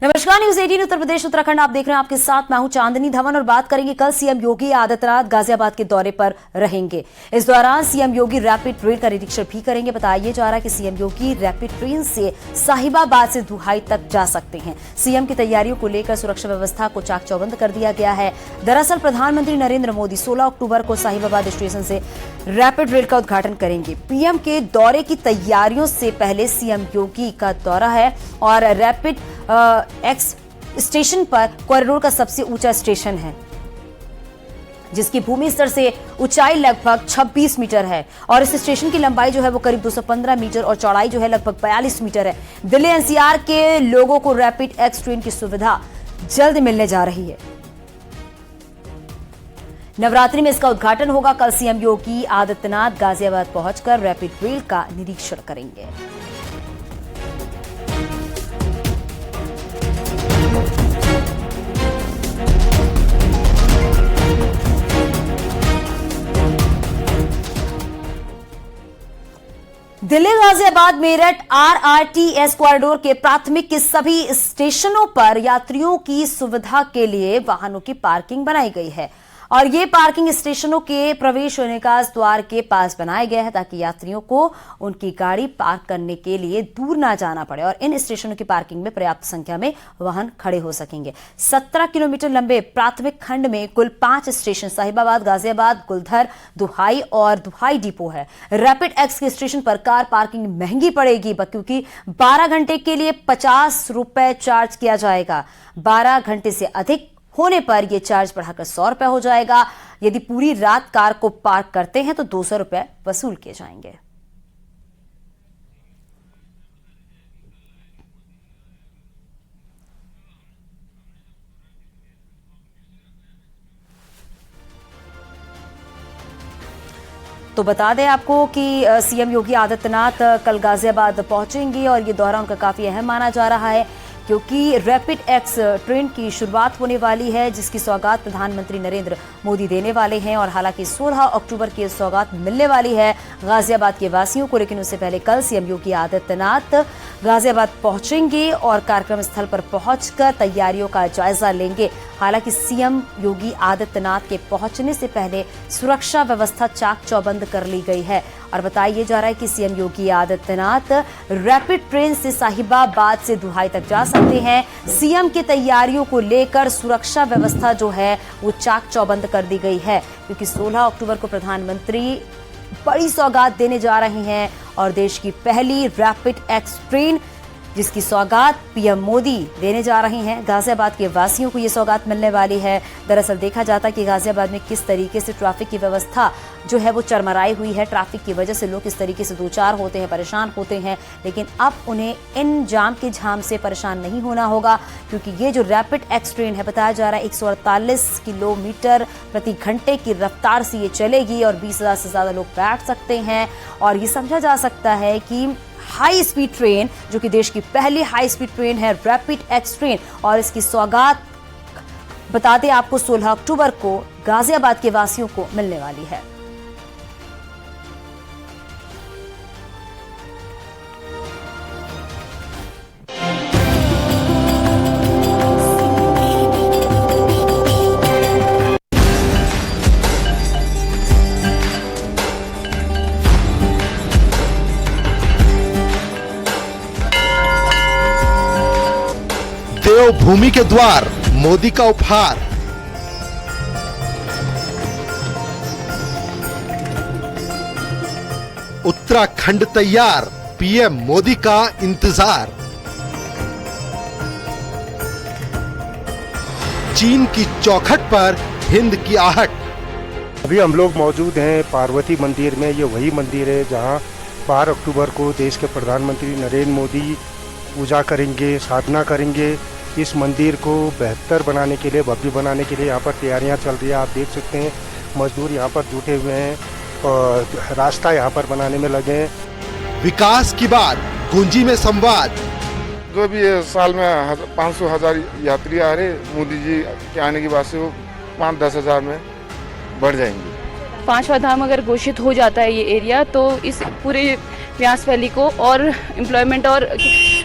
नमस्कार, न्यूज 18 उत्तर प्रदेश उत्तराखंड आप देख रहे हैं। आपके साथ मैं हूं चांदनी धवन और बात करेंगे कल सीएम योगी आदित्यनाथ गाजियाबाद के दौरे पर रहेंगे। इस दौरान सीएम योगी रैपिड ट्रेन का निरीक्षण भी करेंगे। बताया जा रहा है कि सीएम योगी रैपिड ट्रेन से साहिबाबाद से दुहाई तक जा सकते हैं। सीएम की तैयारियों को लेकर सुरक्षा व्यवस्था को चाक चौबंद कर दिया गया है। दरअसल प्रधानमंत्री नरेंद्र मोदी 16 अक्टूबर को साहिबाबाद स्टेशन से रैपिड रेल का उद्घाटन करेंगे। पीएम के दौरे की तैयारियों से पहले सीएम योगी का दौरा है और रैपिड एक्स स्टेशन पर कॉरिडोर का सबसे ऊंचा स्टेशन है, जिसकी भूमि स्तर से ऊंचाई लगभग 26 मीटर है और इस स्टेशन की लंबाई जो है वो करीब 215 मीटर और चौड़ाई जो है लगभग 42 मीटर है। दिल्ली एनसीआर के लोगों को रैपिड एक्स ट्रेन की सुविधा जल्द मिलने जा रही है। नवरात्रि में इसका उद्घाटन होगा। कल सीएम योगी आदित्यनाथ गाजियाबाद पहुंचकर रैपिड रेल का निरीक्षण करेंगे। दिल्ली गाजियाबाद मेरठ आरआरटीएस कॉरिडोर के प्राथमिक के सभी स्टेशनों पर यात्रियों की सुविधा के लिए वाहनों की पार्किंग बनाई गई है और ये पार्किंग स्टेशनों के प्रवेश और निकास द्वार के पास बनाए गए हैं ताकि यात्रियों को उनकी गाड़ी पार्क करने के लिए दूर ना जाना पड़े और इन स्टेशनों की पार्किंग में पर्याप्त संख्या में वाहन खड़े हो सकेंगे। 17 किलोमीटर लंबे प्राथमिक खंड में कुल 5 स्टेशन साहिबाबाद, गाजियाबाद, गुलधर, दुहाई और दुहाई डिपो है। रैपिड एक्स के स्टेशन पर कार पार्किंग महंगी पड़ेगी क्योंकि 12 घंटे के लिए 50 रुपए चार्ज किया जाएगा। 12 घंटे से अधिक होने पर यह चार्ज बढ़ाकर 100 रुपए हो जाएगा। यदि पूरी रात कार को पार्क करते हैं तो 200 रुपए वसूल किए जाएंगे। तो बता दें आपको कि सीएम योगी आदित्यनाथ कल गाजियाबाद पहुंचेंगे और ये दौरा उनका काफी अहम माना जा रहा है क्योंकि रैपिड एक्स ट्रेन की शुरुआत होने वाली है, जिसकी सौगात प्रधानमंत्री नरेंद्र मोदी देने वाले हैं और हालांकि 16 अक्टूबर की सौगात मिलने वाली है गाजियाबाद के वासियों को, लेकिन उससे पहले कल सीएम योगी आदित्यनाथ गाजियाबाद पहुंचेंगे और कार्यक्रम स्थल पर पहुंचकर तैयारियों का जायजा लेंगे। हालांकि सीएम योगी आदित्यनाथ के पहुंचने से पहले सुरक्षा व्यवस्था चाक चौबंद कर ली गई है और बताया जा रहा है कि CM Yogi Adityanath rapid train से साहिबाबाद से दुहाई तक जा सकते हैं। सीएम की तैयारियों को लेकर सुरक्षा व्यवस्था जो है वो चाक चौबंद कर दी गई है क्योंकि 16 अक्टूबर को प्रधानमंत्री बड़ी सौगात देने जा रहे हैं और देश की पहली रैपिड एक्स ट्रेन जिसकी सौगात पीएम मोदी देने जा रहे हैं। गाजियाबाद के वासियों को ये सौगात मिलने वाली है। दरअसल देखा जाता है कि गाजियाबाद में किस तरीके से ट्रैफिक की व्यवस्था जो है वो चरमराई हुई है। ट्रैफिक की वजह से लोग किस तरीके से दो चार होते हैं, परेशान होते हैं, लेकिन अब उन्हें इन जाम के झाम से परेशान नहीं होना होगा क्योंकि ये जो रैपिड एक्स ट्रेन है बताया जा रहा है 148 किलोमीटर प्रति घंटे की रफ्तार से ये चलेगी और 20,000 से ज्यादा लोग बैठ सकते हैं और ये समझा जा सकता है कि हाई स्पीड ट्रेन जो कि देश की पहली हाई स्पीड ट्रेन है रैपिड एक्स ट्रेन और इसकी सौगात बता दें आपको 16 अक्टूबर को गाजियाबाद के वासियों को मिलने वाली है। देवभूमि के द्वार मोदी का उपहार। उत्तराखंड तैयार, पीएम मोदी का इंतजार। चीन की चौखट पर हिंद की आहट। अभी हम लोग मौजूद हैं पार्वती मंदिर में। ये वही मंदिर है जहां 12 अक्टूबर को देश के प्रधानमंत्री नरेंद्र मोदी पूजा करेंगे, साधना करेंगे। इस मंदिर को बेहतर बनाने के लिए, भव्य बनाने के लिए यहाँ पर तैयारियाँ चल रही है। आप देख सकते हैं मजदूर यहाँ पर जुटे हुए हैं और रास्ता यहाँ पर बनाने में लगे हैं। विकास की बात, गुंजी में संवाद। जो भी साल में 500,000 यात्री आ रहे, मोदी जी के आने के बाद से वो 5-10 हज़ार में बढ़ जाएंगे। 5वां धाम अगर घोषित हो जाता है ये एरिया तो इस पूरे व्यास वैली को और एम्प्लॉयमेंट और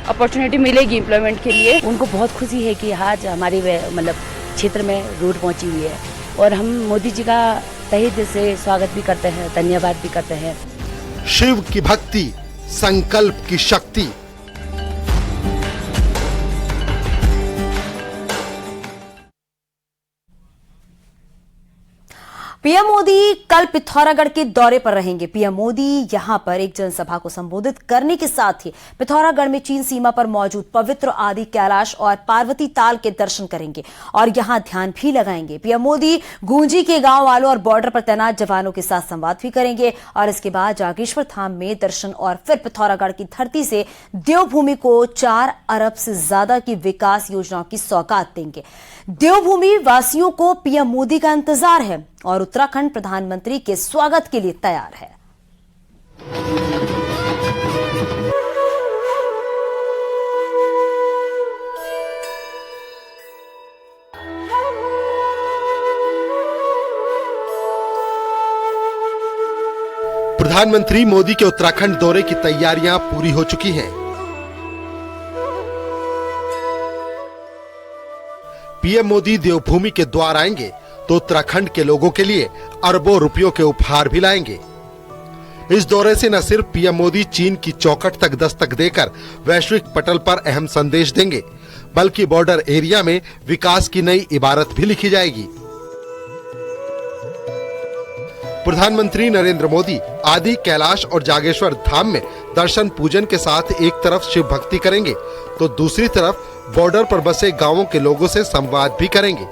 अपॉर्चुनिटी मिलेगी एम्प्लॉयमेंट के लिए। उनको बहुत खुशी है कि आज हमारे मतलब क्षेत्र में रोड पहुंची हुई है और हम मोदी जी का तहे दिल से स्वागत भी करते हैं, धन्यवाद भी करते हैं। शिव की भक्ति, संकल्प की शक्ति। पीएम मोदी कल पिथौरागढ़ के दौरे पर रहेंगे। पीएम मोदी यहां पर एक जनसभा को संबोधित करने के साथ ही पिथौरागढ़ में चीन सीमा पर मौजूद पवित्र आदि कैलाश और पार्वती ताल के दर्शन करेंगे और यहां ध्यान भी लगाएंगे। पीएम मोदी गूंजी के गांव वालों और बॉर्डर पर तैनात जवानों के साथ संवाद भी करेंगे और इसके बाद जागेश्वर धाम में दर्शन और फिर पिथौरागढ़ की धरती से देवभूमि को 4 अरब से ज्यादा की विकास योजनाओं की सौगात देंगे। देवभूमि वासियों को पीएम मोदी का इंतजार है और उत्तराखंड प्रधानमंत्री के स्वागत के लिए तैयार है। प्रधानमंत्री मोदी के उत्तराखंड दौरे की तैयारियां पूरी हो चुकी हैं। पीएम मोदी देवभूमि के द्वार आएंगे तो उत्तराखंड के लोगों के लिए अरबों रुपयों के उपहार भी लाएंगे। इस दौरे से न सिर्फ पीएम मोदी चीन की चौखट तक दस्तक देकर वैश्विक पटल पर अहम संदेश देंगे, बल्कि बॉर्डर एरिया में विकास की नई इबारत भी लिखी जाएगी। प्रधानमंत्री नरेंद्र मोदी आदि कैलाश और जागेश्वर धाम में दर्शन पूजन के साथ एक तरफ शिव भक्ति करेंगे तो दूसरी तरफ बॉर्डर पर बसे गांवों के लोगों से संवाद भी करेंगे।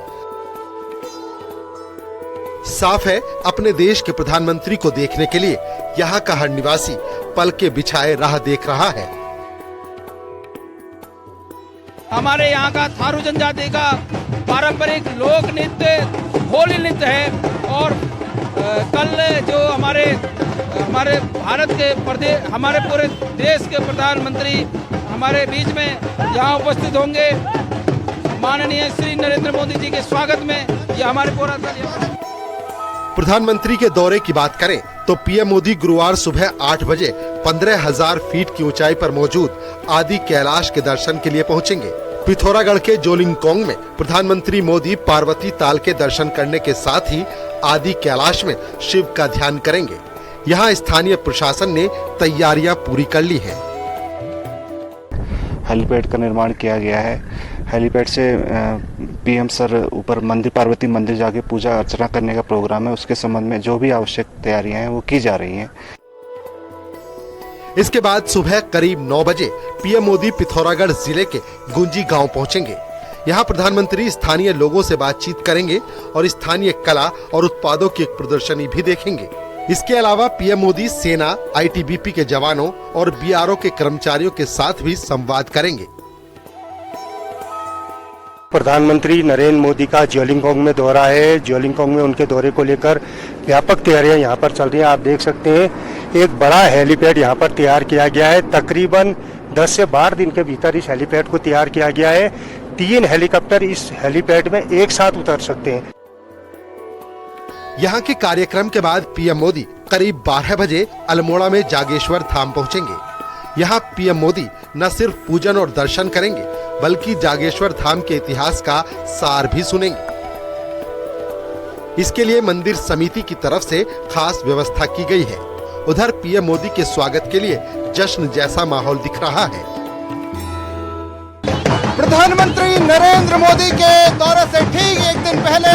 साफ है, अपने देश के प्रधानमंत्री को देखने के लिए यहाँ का हर निवासी पलके बिछाए राह देख रहा है। हमारे यहाँ का थारू जनजाति का पारंपरिक लोक नृत्य होली नृत्य है और कल जो हमारे भारत के प्रदेश, हमारे पूरे देश के प्रधानमंत्री हमारे बीच में यहाँ उपस्थित होंगे। माननीय श्री नरेंद्र मोदी जी के स्वागत में ये हमारे पूरा प्रधानमंत्री के दौरे की बात करें तो पीएम मोदी गुरुवार सुबह 8 बजे 15,000 फीट की ऊंचाई पर मौजूद आदि कैलाश के दर्शन के लिए पहुंचेंगे। पिथौरागढ़ के जोलिंगकोंग में प्रधानमंत्री मोदी पार्वती ताल के दर्शन करने के साथ ही आदि कैलाश में शिव का ध्यान करेंगे। यहाँ स्थानीय प्रशासन ने तैयारियां पूरी कर ली हैं। हेलीपैड का निर्माण किया गया है। हेलीपैड से पीएम सर ऊपर मंदिर पार्वती मंदिर जाके पूजा अर्चना करने का प्रोग्राम है। उसके संबंध में जो भी आवश्यक तैयारियां हैं वो की जा रही हैं। इसके बाद सुबह करीब 9 बजे पीएम मोदी पिथौरागढ़ जिले के गुंजी गांव पहुंचेंगे। यहां प्रधानमंत्री स्थानीय लोगों से बातचीत करेंगे और स्थानीय कला और उत्पादों की एक प्रदर्शनी भी देखेंगे। इसके अलावा पीएम मोदी सेना, आईटीबीपी के जवानों और बीआरओ के कर्मचारियों के साथ भी संवाद करेंगे। प्रधानमंत्री नरेंद्र मोदी का जोलिंगकोंग में दौरा है। जोलिंगकोंग में उनके दौरे को लेकर व्यापक तैयारियां यहां पर चल रही हैं। आप देख सकते हैं एक बड़ा हेलीपैड यहां पर तैयार किया गया है। तकरीबन 10 से 12 दिन के भीतर इस हेलीपैड को तैयार किया गया है। 3 हेलीकॉप्टर इस हेलीपैड में एक साथ उतर सकते हैं। यहाँ के कार्यक्रम के बाद पीएम मोदी करीब 12 बजे अल्मोड़ा में जागेश्वर धाम पहुंचेंगे। यहाँ पीएम मोदी न सिर्फ पूजन और दर्शन करेंगे बल्कि जागेश्वर धाम के इतिहास का सार भी सुनेंगे। इसके लिए मंदिर समिति की तरफ से खास व्यवस्था की गई है। उधर पीएम मोदी के स्वागत के लिए जश्न जैसा माहौल दिख रहा है। प्रधानमंत्री नरेंद्र मोदी के दौरे से ठीक एक दिन पहले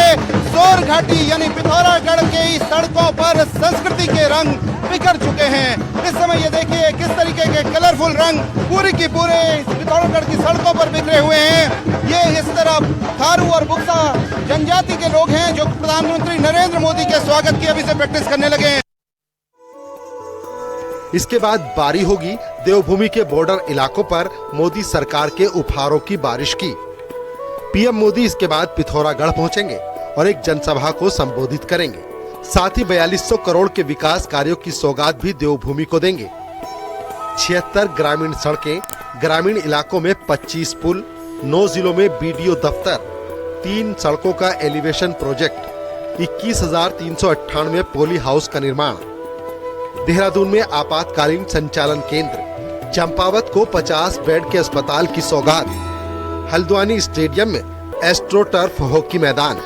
सोर घाटी यानी पिथौरागढ़ के सड़कों पर संस्कृति के रंग बिखर चुके हैं। इस समय ये देखिए किस तरीके के कलरफुल रंग पूरी की पूरे पिथौरागढ़ की सड़कों पर बिखरे हुए हैं। ये इस तरफ थारू और बुक्सा जनजाति के लोग हैं जो प्रधानमंत्री नरेंद्र मोदी के स्वागत की अभी से प्रैक्टिस करने लगे हैं। इसके बाद बारी होगी देवभूमि के बॉर्डर इलाकों पर मोदी सरकार के उपहारों की बारिश की। पीएम मोदी इसके बाद पिथौरागढ़ पहुंचेंगे और एक जनसभा को संबोधित करेंगे। साथ ही 4200 करोड़ के विकास कार्यों की सौगात भी देवभूमि को देंगे। 76 ग्रामीण सड़कें, ग्रामीण इलाकों में 25 पुल, 9 जिलों में बीडीओ दफ्तर, 3 सड़कों का एलिवेशन प्रोजेक्ट, 21,398 पोली हाउस का निर्माण, देहरादून में आपातकालीन संचालन केंद्र, चंपावत को 50 बेड के अस्पताल की सौगात, हल्द्वानी स्टेडियम में एस्ट्रो टर्फ हॉकी मैदान,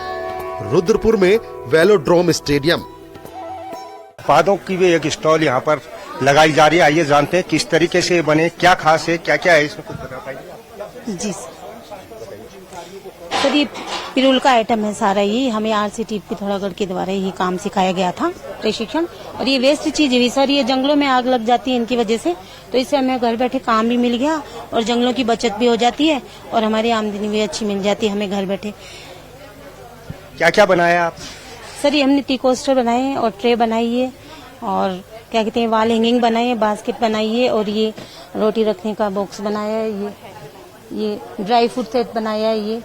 रुद्रपुर में वेलोड्रोम स्टेडियम। उत्पादों की भी एक स्टॉल यहाँ पर लगाई जा रही है। आइए जानते हैं किस तरीके से बने, क्या खास है, क्या क्या है इसमें, कुछ बता पाएंगे? जी सर, ये पिरुल का आइटम है सारा। ये हमें RCT पिथौरागढ़ के द्वारा ये काम सिखाया गया था, प्रशिक्षण। और ये वेस्ट चीज है सर, ये जंगलों में आग लग जाती है इनकी वजह से, तो इससे हमें घर बैठे काम भी मिल गया और जंगलों की बचत भी हो जाती है और हमारी आमदनी भी अच्छी मिल जाती है हमें घर बैठे। क्या क्या बनाया आप? सर ये हमने टी कोस्टर बनाए हैं और ट्रे बनाई है और क्या कहते हैं वॉल हैंगिंग बनाई है, बास्केट बनाई है और ये रोटी रखने का बॉक्स बनाया है, ये ड्राई फ्रूट सेट बनाया है,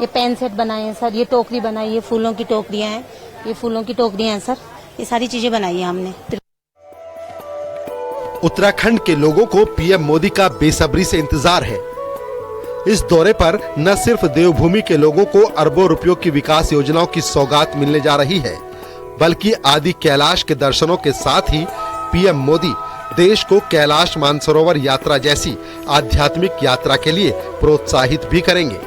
ये पेन सेट बनाए हैं सर, ये टोकरी बनाई है, फूलों की टोकरियां हैं, ये फूलों की टोकरियां हैं सर, ये सारी चीजें बनाई है हमने। उत्तराखंड के लोगों को पीएम मोदी का बेसब्री से इंतजार है। इस दौरे पर न सिर्फ देवभूमि के लोगों को अरबों रुपयों की विकास योजनाओं की सौगात मिलने जा रही है, बल्कि आदि कैलाश के दर्शनों के साथ ही पीएम मोदी देश को कैलाश मानसरोवर यात्रा जैसी आध्यात्मिक यात्रा के लिए प्रोत्साहित भी करेंगे।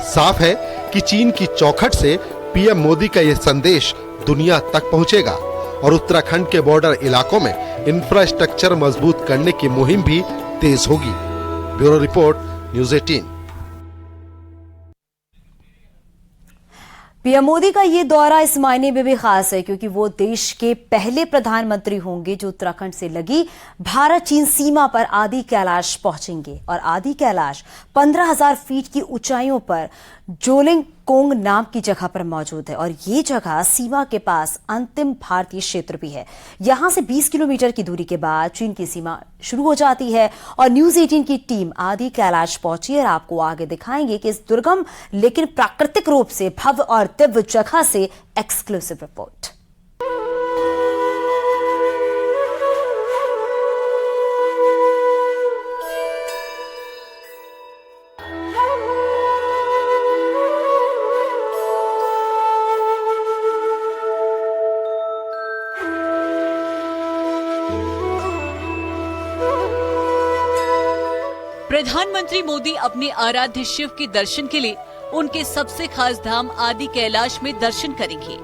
साफ है कि चीन की चौखट से पीएम मोदी का यह संदेश दुनिया तक पहुंचेगा और उत्तराखंड के बॉर्डर इलाकों में इंफ्रास्ट्रक्चर मजबूत करने की मुहिम भी तेज होगी। Bureau report, news 18। PM Modi का ये दौरा इस मायने में भी खास है क्योंकि वो देश के पहले प्रधानमंत्री होंगे जो उत्तराखंड से लगी भारत चीन सीमा पर आदि कैलाश पहुंचेंगे। और आदि कैलाश 15,000 फीट की ऊंचाइयों पर जोलिंग कोंग नाम की जगह पर मौजूद है और ये जगह सीमा के पास अंतिम भारतीय क्षेत्र भी है। यहां से 20 किलोमीटर की दूरी के बाद चीन की सीमा शुरू हो जाती है और न्यूज़ 18 की टीम आदि कैलाश पहुंची और आपको आगे दिखाएंगे कि इस दुर्गम लेकिन प्राकृतिक रूप से भव्य और दिव्य जगह से एक्सक्लूसिव रिपोर्ट। प्रधानमंत्री मोदी अपने आराध्य शिव के दर्शन के लिए उनके सबसे खास धाम आदि कैलाश में दर्शन करेंगे।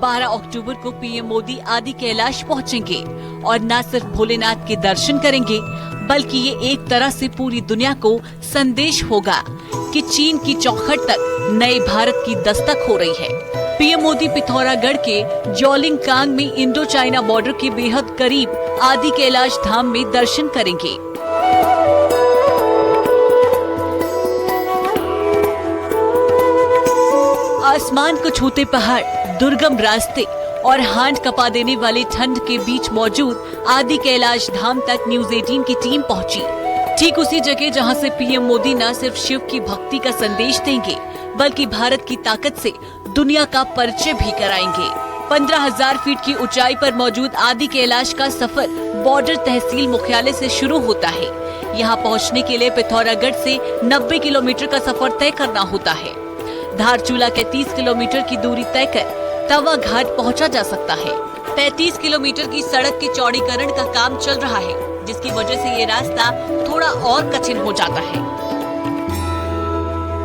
12 अक्टूबर को पीएम मोदी आदि कैलाश पहुंचेंगे और न सिर्फ भोलेनाथ के दर्शन करेंगे बल्कि ये एक तरह से पूरी दुनिया को संदेश होगा कि चीन की चौखट तक नए भारत की दस्तक हो रही है। पीएम मोदी पिथौरागढ़ के जोलिंग कांग में इंडो चाइना बॉर्डर के बेहद करीब आदि कैलाश धाम में दर्शन करेंगे। आसमान को छूते पहाड़, दुर्गम रास्ते और हांड कपा देने वाली ठंड के बीच मौजूद आदि कैलाश धाम तक न्यूज़ 18 की टीम पहुंची। ठीक उसी जगह जहां से पीएम मोदी न सिर्फ शिव की भक्ति का संदेश देंगे बल्कि भारत की ताकत से दुनिया का परिचय भी कराएंगे। 15,000 फीट की ऊंचाई पर मौजूद आदि कैलाश का सफर बॉर्डर तहसील मुख्यालय से शुरू होता है। यहाँ पहुँचने के लिए पिथौरागढ़ से 90 किलोमीटर का सफर तय करना होता है। धारचूला के 30 किलोमीटर की दूरी तय कर तवा घाट पहुंचा जा सकता है। 33 किलोमीटर की सड़क के चौड़ीकरण का काम चल रहा है जिसकी वजह से ये रास्ता थोड़ा और कठिन हो जाता है।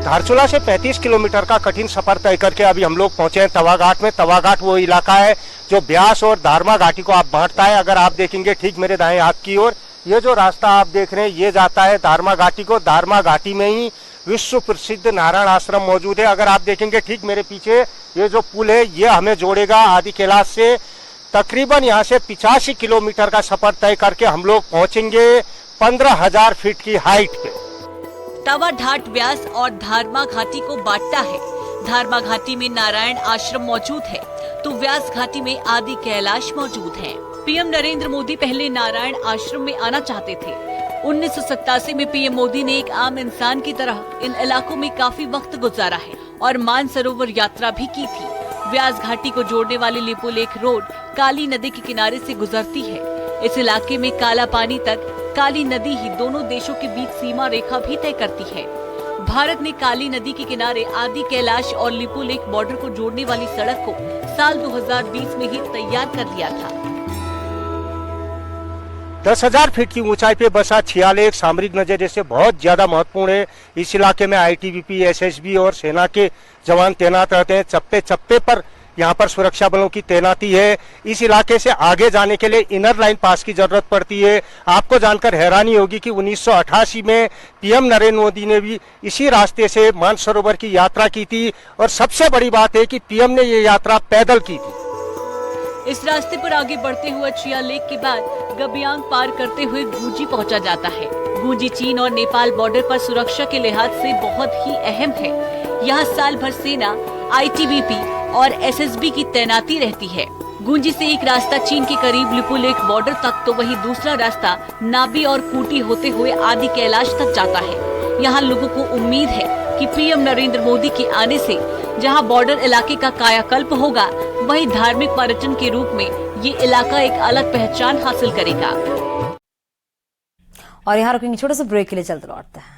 धारचूला से 35 किलोमीटर का कठिन सफर तय करके अभी हम लोग पहुंचे हैं तवा घाट में। तवा घाट वो इलाका है जो ब्यास और धारमा घाटी को आप बांटता है। अगर आप देखेंगे ठीक मेरे दाएं हाथ की ओर ये जो रास्ता आप देख रहे हैं ये जाता है धारमा घाटी को। धारमा घाटी में ही विश्व प्रसिद्ध नारायण आश्रम मौजूद है। अगर आप देखेंगे ठीक मेरे पीछे ये जो पुल है ये हमें जोड़ेगा आदि कैलाश से। तकरीबन यहाँ से 85 किलोमीटर का सफर तय करके हम लोग पहुंचेंगे 15,000 फीट की हाइट पे। तवा घाट व्यास और धारमा घाटी को बांटता है। धारमा घाटी में नारायण आश्रम मौजूद है तो व्यास घाटी में आदि कैलाश मौजूद है। पीएम नरेंद्र मोदी पहले नारायण आश्रम में आना चाहते थे। 1987 में पीएम मोदी ने एक आम इंसान की तरह इन इलाकों में काफी वक्त गुजारा है और मानसरोवर यात्रा भी की थी। व्यास घाटी को जोड़ने वाली लिपुलेख रोड काली नदी के किनारे से गुजरती है। इस इलाके में काला पानी तक काली नदी ही दोनों देशों के बीच सीमा रेखा भी तय करती है। भारत ने काली नदी के किनारे आदि कैलाश और लिपुलेख बॉर्डर को जोड़ने वाली सड़क को साल 2020 में ही तैयार कर लिया था। 10,000 फीट की ऊंचाई पे बसा छियाले एक सामरिक नजरिए से बहुत ज्यादा महत्वपूर्ण है। इस इलाके में आईटीबीपी, एसएसबी और सेना के जवान तैनात रहते हैं। चप्पे चप्पे पर यहाँ पर सुरक्षा बलों की तैनाती है। इस इलाके से आगे जाने के लिए इनर लाइन पास की जरूरत पड़ती है। आपको जानकर हैरानी होगी कि 1988 में पीएम नरेंद्र मोदी ने भी इसी रास्ते से मानसरोवर की यात्रा की थी और सबसे बड़ी बात है कि पीएम ने ये यात्रा पैदल की थी। इस रास्ते पर आगे बढ़ते हुए चिया लेक के बाद गबियांग पार करते हुए गूंजी पहुंचा जाता है। गूंजी चीन और नेपाल बॉर्डर पर सुरक्षा के लिहाज से बहुत ही अहम है। यहाँ साल भर सेना, आईटीबीपी और एसएसबी की तैनाती रहती है। गूंजी से एक रास्ता चीन के करीब लिपुलेख बॉर्डर तक, तो वही दूसरा रास्ता नाबी और खूंटी होते हुए आदि कैलाश तक जाता है। यहाँ लोगों को उम्मीद है कि पीएम नरेंद्र मोदी के आने से जहाँ बॉर्डर इलाके का कायाकल्प होगा, वहीं धार्मिक पर्यटन के रूप में ये इलाका एक अलग पहचान हासिल करेगा। और यहाँ रुकेंगे छोटे से ब्रेक के लिए, चलते लौटते हैं।